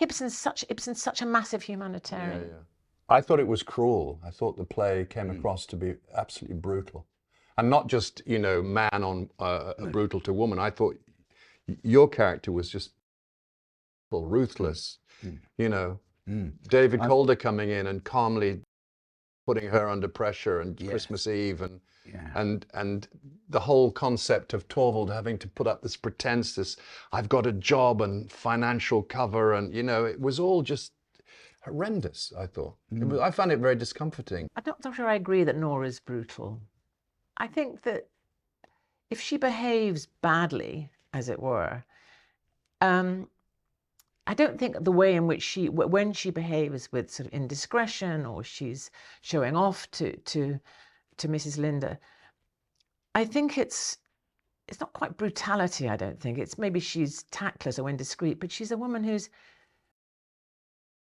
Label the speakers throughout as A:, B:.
A: Ibsen's such a massive humanitarian.
B: Yeah. I thought it was cruel. I thought the play came across to be absolutely brutal. And not just, you know, man on brutal to woman. I thought your character was just ruthless. You know, David Calder coming in and calmly putting her under pressure, and Christmas Eve, and the whole concept of Torvald having to put up this pretense, this I've got a job and financial cover, and you know, it was all just horrendous. I thought I found it very discomforting.
A: I'm not sure I agree that Nora's brutal. I think that if she behaves badly, as it were, I don't think the way in which when she behaves with sort of indiscretion, or she's showing off to Mrs. Linda, I think it's not quite brutality. I don't think it's, maybe she's tactless or indiscreet, but she's a woman who's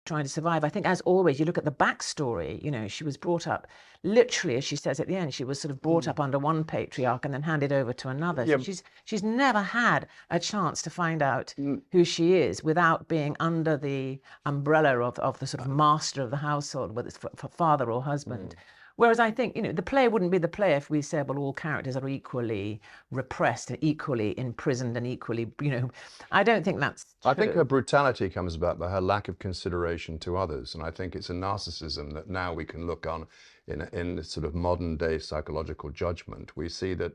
A: trying to survive. I think, as always, you look at the backstory. You know, she was brought up, literally, as she says at the end, she was sort of brought up under one patriarch and then handed over to another.
B: Yeah.
A: So she's never had a chance to find out who she is without being under the umbrella of the sort of master of the household, whether it's for father or husband. Whereas I think, you know, the play wouldn't be the play if we said, well, all characters are equally repressed and equally imprisoned and equally, you know, I don't think that's true.
B: I think her brutality comes about by her lack of consideration to others. And I think it's a narcissism that now we can look on in this sort of modern day psychological judgment. We see that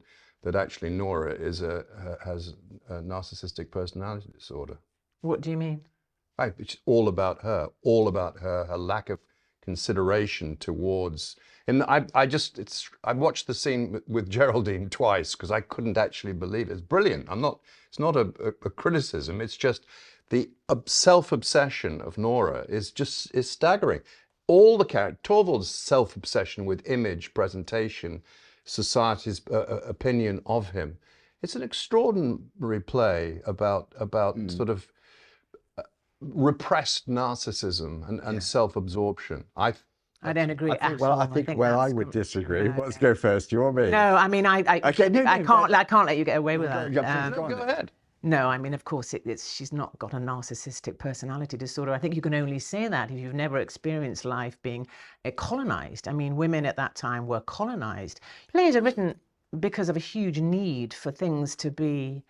B: actually Nora has a narcissistic personality disorder.
A: What do you mean?
B: It's all about her, her lack of consideration towards. And I watched the scene with Geraldine twice because I couldn't actually believe it. It's brilliant. It's not a criticism. It's just the self-obsession of Nora is staggering. All the characters, Torvald's self-obsession with image, presentation, society's opinion of him. It's an extraordinary play about sort of repressed narcissism and self-absorption.
A: I don't agree at
C: all.
A: all.
C: I think where I would disagree. Let's go first. You or me?
A: No, I mean, I can't let you get away with that.
B: Go ahead.
A: No, I mean, of course, she's not got a narcissistic personality disorder. I think you can only say that if you've never experienced life being colonized. I mean, women at that time were colonized. Plays are written because of a huge need for things to be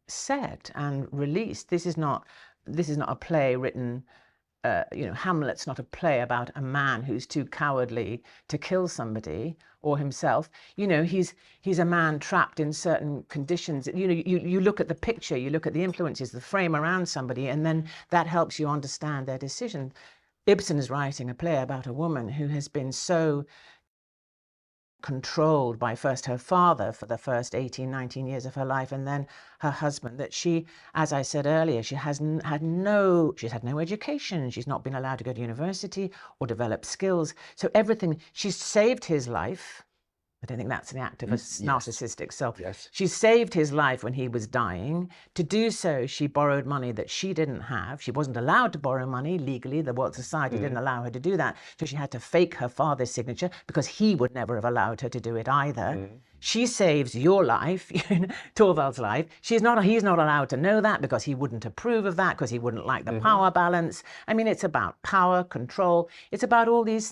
A: said and released. This is not a play written. You know, Hamlet's not a play about a man who's too cowardly to kill somebody or himself. You know, he's a man trapped in certain conditions. You know, you look at the picture, you look at the influences, the frame around somebody, and then that helps you understand their decision. Ibsen is writing a play about a woman who has been so controlled by first her father for the first 18, 19 years of her life, and then her husband, that she, as I said earlier, she's had no education. She's not been allowed to go to university or develop skills. So everything, she's saved his life. I don't think that's an act of a narcissistic self.
C: Yes.
A: She saved his life when he was dying. To do so, she borrowed money that she didn't have. She wasn't allowed to borrow money legally. The world society didn't allow her to do that. So she had to fake her father's signature because he would never have allowed her to do it either. She saves your life, Torvald's life. He's not allowed to know that because he wouldn't approve of that, because he wouldn't like the power balance. I mean, it's about power, control. It's about all these